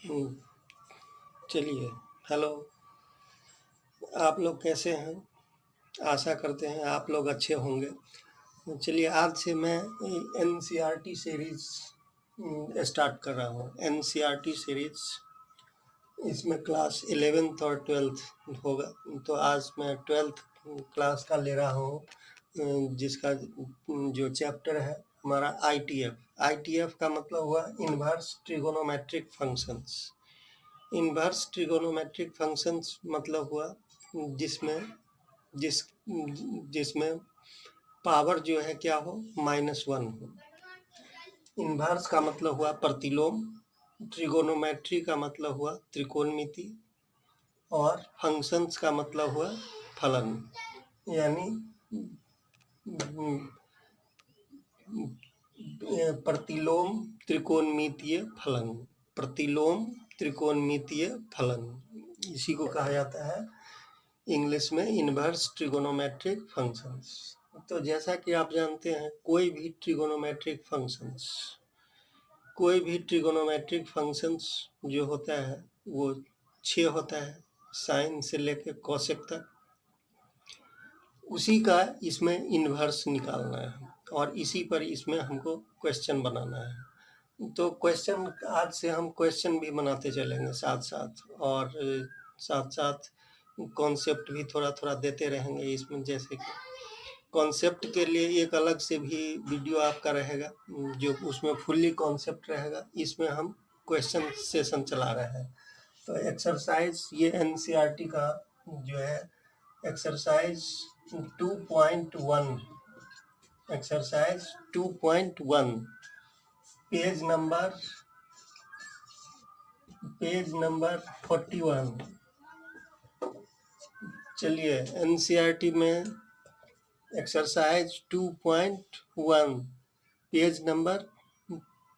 हम्म, चलिए। हेलो। आप लोग कैसे हैं? आशा करते हैं आप लोग अच्छे होंगे। चलिए, आज से मैं एनसीईआरटी सीरीज स्टार्ट कर रहा हूँ। एनसीईआरटी सीरीज, इसमें क्लास 11th और 12th होगा। तो आज मैं 12th क्लास का ले रहा हूँ, जिसका जो चैप्टर है हमारा आईटीएफ। आईटीएफ का मतलब हुआ inverse trigonometric functions. Inverse trigonometric functions मतलब हुआ जिसमें जिस जिसमें पावर जो है क्या हो, -1 हो। इन्वर्स का मतलब हुआ प्रतिलोम, ट्रिगोनोमेट्री का मतलब हुआ त्रिकोणमिति, और फंक्शंस का मतलब हुआ फलन। यानी प्रतिलोम त्रिकोणमितीय फलन। प्रतिलोम त्रिकोणमितीय फलन, इसी को कहा जाता है इंग्लिश में इन्वर्स ट्रिगोनोमेट्रिक फंक्शंस। तो जैसा कि आप जानते हैं, कोई भी ट्रिगोनोमेट्रिक फंक्शंस जो होता है वो 6 होता है, साइन से लेकर कोसेक तक। उसी का इसमें इन्वर्स निकालना है और इसी पर इसमें हमको क्वेश्चन बनाना है। तो क्वेश्चन आज से हम क्वेश्चन भी बनाते चलेंगे साथ साथ, और साथ साथ कॉन्सेप्ट भी थोड़ा थोड़ा देते रहेंगे इसमें। जैसे कि कॉन्सेप्ट के लिए एक अलग से भी वीडियो आपका रहेगा, जो उसमें फुल्ली कॉन्सेप्ट रहेगा। इसमें हम क्वेश्चन सेशन चला रहे हैं। तो एक्सरसाइज ये एनसीईआरटी का जो है एक्सरसाइज 2.1, एक्सरसाइज 2.1, पेज नंबर 41। चलिए, एनसीईआरटी में एक्सरसाइज 2.1, पेज नंबर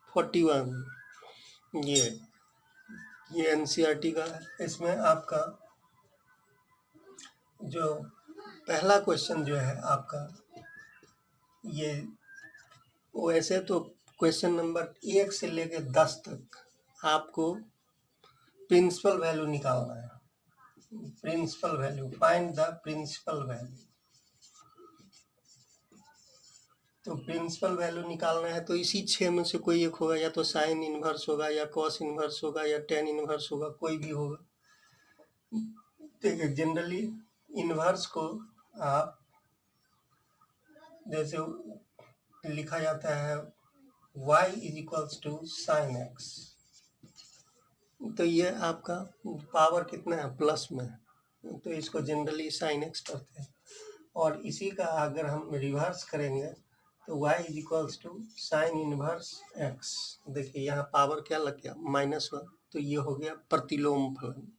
41, ये एनसीईआरटी का है। इसमें आपका जो पहला क्वेश्चन जो है आपका, ये वैसे तो क्वेश्चन नंबर 1 से लेकर 10 तक आपको प्रिंसिपल वैल्यू निकालना है। Principal value, find the principal value. तो प्रिंसिपल वैल्यू निकालना है तो इसी 6 में से कोई एक होगा, या तो साइन इनवर्स होगा, या कॉस इनवर्स होगा, या टेन इनवर्स होगा, कोई भी होगा। देखिए, जनरली इनवर्स को आप जैसे लिखा जाता है y = sin x। तो ये आपका पावर कितना है, प्लस में, तो इसको जनरली sin x करते हैं। और इसी का अगर हम रिवर्स करेंगे तो y = sin इनवर्स x। देखिए यहाँ पावर क्या लग गया, -1, तो ये हो गया प्रतिलोम फलन।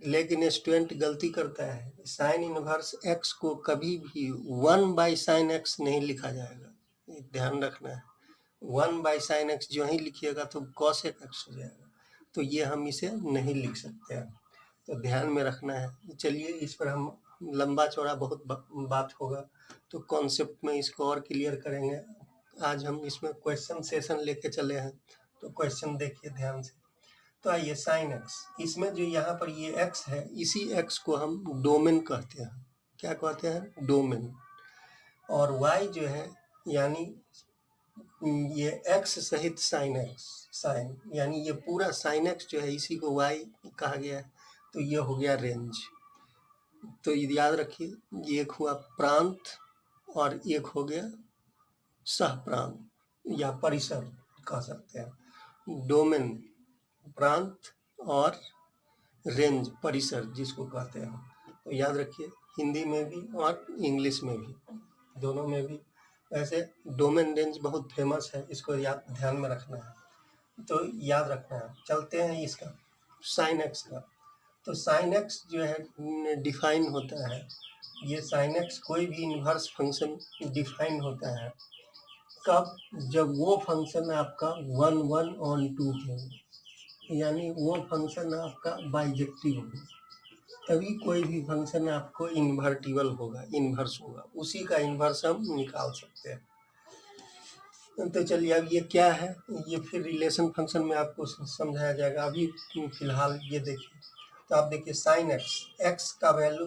लेकिन स्टूडेंट गलती करता है, साइन इनवर्स x को कभी भी 1/sin x नहीं लिखा जाएगा, ध्यान रखना है। 1/sin x जो ही लिखिएगा तो cosec x हो जाएगा, तो ये हम इसे नहीं लिख सकते हैं, तो ध्यान में रखना है। चलिए, इस पर हम लंबा चौड़ा बहुत बात होगा, तो कॉन्सेप्ट में इसको और क्लियर करेंगे। आज हम इसमें क्वेश्चन सेशन लेके चले हैं, तो क्वेश्चन देखिए ध्यान से। तो आइए, साइन x, इसमें जो यहाँ पर ये x है, इसी x को हम डोमेन कहते हैं। क्या कहते हैं, डोमेन। और y जो है, यानी ये x सहित साइन x, साइन यानी ये पूरा साइन x जो है, इसी को y कहा गया है। तो ये हो गया रेंज। तो याद रखिए, ये एक हुआ प्रांत और एक हो गया सह प्रांत या परिसर कह सकते हैं। डोमेन प्रांत और रेंज परिसर जिसको कहते हैं। तो याद रखिए, हिंदी में भी और इंग्लिश में भी, दोनों में भी। वैसे डोमेन रेंज बहुत फेमस है, इसको याद ध्यान में रखना है, तो याद रखना है। चलते हैं इसका साइन एक्स का। तो साइन एक्स जो है डिफाइन होता है, ये साइन एक्स कोई भी इन्वर्स फंक्शन डिफाइन होता है कब, जब वो फंक्शन आपका 1, 1 और 2 हो, यानी वो फंक्शन आपका बाइजेक्टिव होगा, तभी कोई भी फंक्शन आपको इन्वर्टिबल होगा, इन्वर्स होगा। उसी का इन्वर्स हम निकाल सकते हैं। तो चलिए अब ये क्या है, ये फिर रिलेशन फंक्शन में आपको समझाया जाएगा। अभी फिलहाल ये देखिए, तो आप देखिए साइन एक्स, एक्स का वैल्यू,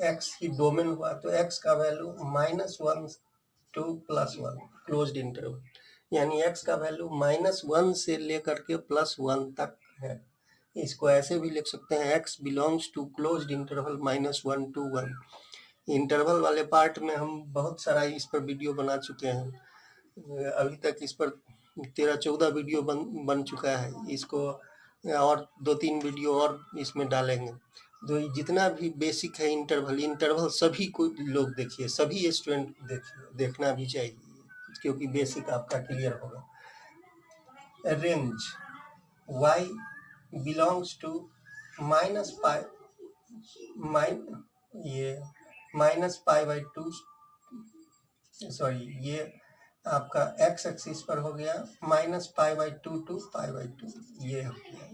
एक्स की डोमेन हुआ तो एक्स का वैल्यू -1 to +1 क्लोज्ड इंटरवल, यानी एक्स का वैल्यू -1 से लेकर के +1 तक है। इसको ऐसे भी लिख सकते हैं, X belongs to closed interval -1 to 1। Interval वाले पार्ट में हम बहुत सारा इस पर वीडियो बना चुके हैं, अभी तक इस पर 13-14 वीडियो बन चुका है। इसको और 2-3 वीडियो और इसमें डालेंगे। तो जितना भी बेसिक है इंटरवल सभी को लोग देखिए, सभी स्टूडेंट देखना भी चाहिए, क्योंकि बेसिक आपका क्लियर होगा। Range y belongs to -π/2, sorry ये आपका x एक्सिस पर हो गया -π/2 to π/2, ये हो गया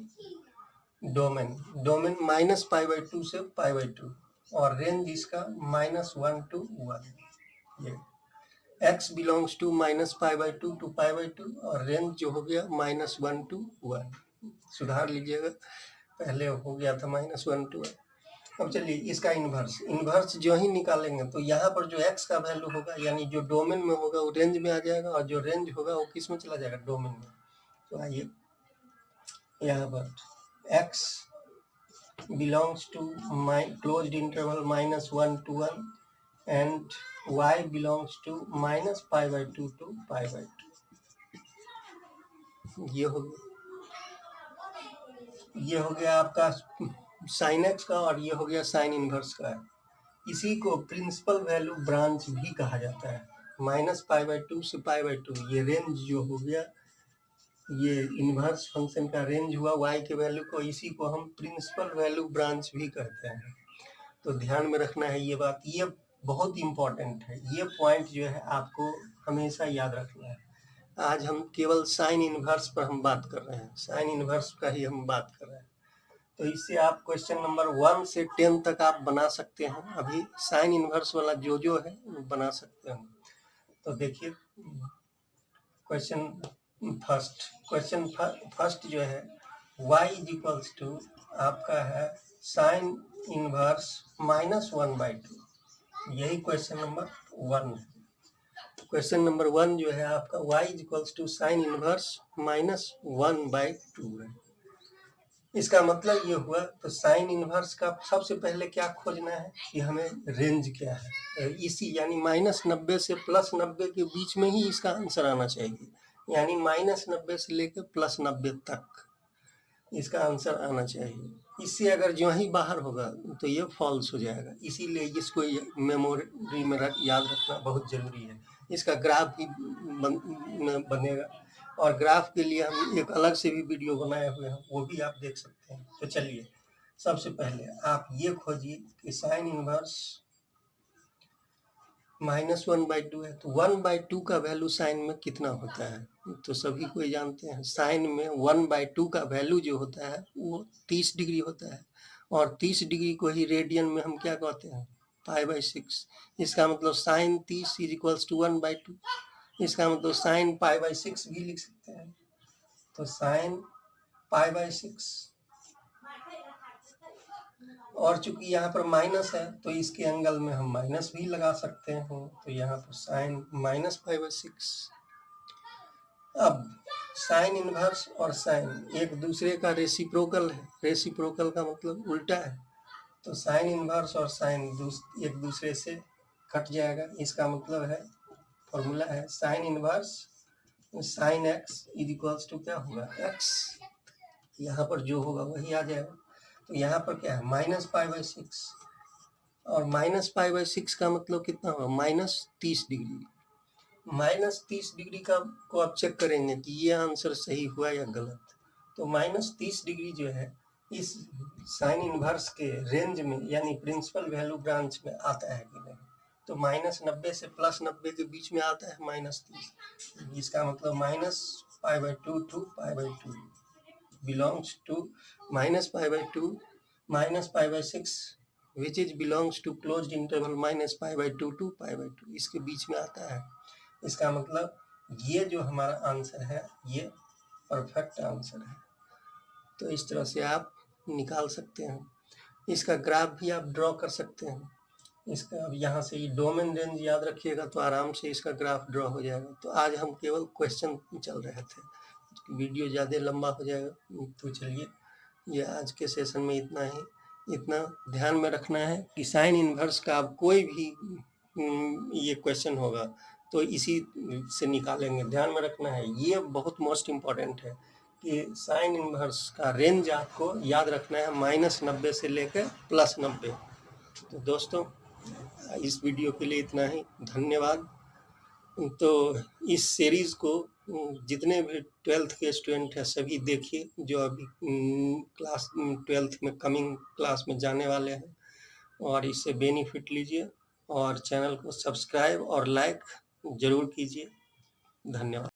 डोमेन -π/2 से π/2, और रेंज इसका -1 to 1। ये x बिलोंग्स टू -π/2 to π/2 और रेंज जो हो गया -1 to 1। सुधार लीजिएगा, पहले हो गया था -1 to 1। अब चलिए इसका इन्वर्स जो ही निकालेंगे तो यहाँ पर जो x का वैल्यू होगा, यानी जो डोमेन में होगा वो रेंज में आ जाएगा, और जो रेंज होगा वो किस में चला जाएगा, डोमेन में। तो आइए यहाँ पर x belongs to closed interval -1 to 1 and y belongs to -π/2 to π/2। ये हो गया आपका साइन एक्स का, और ये हो गया साइन इनवर्स का। इसी को प्रिंसिपल वैल्यू ब्रांच भी कहा जाता है। -π/2 से π/2 ये रेंज जो हो गया, ये इनवर्स फंक्शन का रेंज हुआ y के वैल्यू को, इसी को हम प्रिंसिपल वैल्यू ब्रांच भी कहते हैं। तो ध्यान में रखना है ये बात, ये बहुत इंपॉर्टेंट है। ये पॉइंट जो है आपको हमेशा याद रखना है। आज हम केवल साइन इनवर्स पर हम बात कर रहे हैं, साइन इनवर्स का ही हम बात कर रहे हैं। तो इससे आप क्वेश्चन नंबर 1 से 10 तक आप बना सकते हैं। अभी साइन इनवर्स वाला जो है वो बना सकते हैं। तो देखिए क्वेश्चन फर्स्ट जो है y इक्वल्स टू आपका है साइन इनवर्स -1/2, यही क्वेश्चन नंबर 1 है। क्वेश्चन नंबर 1 जो है आपका y equals to sine inverse -1/2 है। इसका मतलब ये हुआ, तो साइन इनवर्स का सबसे पहले क्या खोजना है कि हमें रेंज क्या है, इसी यानी -90 से +90 के बीच में ही इसका आंसर आना चाहिए, यानी -90 से लेकर +90 तक इसका आंसर आना चाहिए। इससे अगर जो ही बाहर होगा तो ये फॉल्स हो जाएगा, इसीलिए इसको मेमोरी में याद रखना बहुत जरूरी है। इसका ग्राफ भी बनेगा, और ग्राफ के लिए हम एक अलग से भी वीडियो बनाए हुए हैं, वो भी आप देख सकते हैं। तो चलिए सबसे पहले आप ये खोजिए कि साइन इनवर्स -1/2 है, तो 1/2 का वैल्यू साइन में कितना होता है, तो सभी कोई जानते हैं। साइन में 1/2 का वैल्यू जो होता है वो 30 डिग्री होता है, और 30 डिग्री को ही रेडियन में हम क्या कहते हैं, π/6। इसका मतलब साइन 30 इक्वल्स टू 1/2। इसका मतलब साइन π/6 भी लिख सकते हैं। तो साइन π/6, और चूंकि यहाँ पर माइनस है तो इसके एंगल में हम माइनस भी लगा सकते हैं, तो यहाँ पर साइन -π/6। अब साइन इनवर्स और साइन एक दूसरे का रेसिप्रोकल है, रेसिप्रोकल का मतलब उल्टा है, तो साइन इनवर्स और साइन एक दूसरे से कट जाएगा। इसका मतलब है, फॉर्मूला है sine inverse sine X equals to क्या होगा, एक्स, यहाँ पर जो होगा वही आ जाएगा। तो यहाँ पर क्या है, -π/6, और -π/6 का मतलब कितना होगा, -30 डिग्री। -30 डिग्री का को आप चेक करेंगे कि ये आंसर सही हुआ या गलत। तो -30 डिग्री जो है इस साइन इनवर्स के रेंज में, यानी प्रिंसिपल वैल्यू ब्रांच में आता है कि नहीं, तो -90 से +90 के बीच में आता है -30। इसका मतलब -π/2 to π/2 belongs to -π/2 -π/6 which is belongs to closed interval -π/2 to π/2, इसके बीच में आता है। इसका मतलब ये जो हमारा आंसर है ये परफेक्ट आंसर है। तो इस तरह से आप निकाल सकते हैं। इसका ग्राफ भी आप ड्रॉ कर सकते हैं। इसका अब यहाँ से ये डोमेन रेंज याद रखिएगा तो आराम से इसका ग्राफ ड्रॉ हो जाएगा। तो आज हम केवल क्वेश्चन चल रहे थे, वीडियो ज़्यादा लंबा हो जाएगा। तो चलिए ये आज के सेशन में इतना ही। इतना ध्यान में रखना है कि साइन इन्वर्स का आप कोई भी ये क्वेश्चन होगा तो इसी से निकालेंगे। ध्यान में रखना है, ये बहुत मोस्ट इम्पॉर्टेंट है कि साइन इन्वर्स का रेंज आपको याद रखना है -90 से लेकर +90। तो दोस्तों इस वीडियो के लिए इतना ही, धन्यवाद। तो इस सीरीज़ को जितने भी 12th के स्टूडेंट हैं सभी देखिए, जो अभी क्लास 12th में कमिंग क्लास में जाने वाले हैं, और इससे बेनिफिट लीजिए और चैनल को सब्सक्राइब और लाइक ज़रूर कीजिए। धन्यवाद।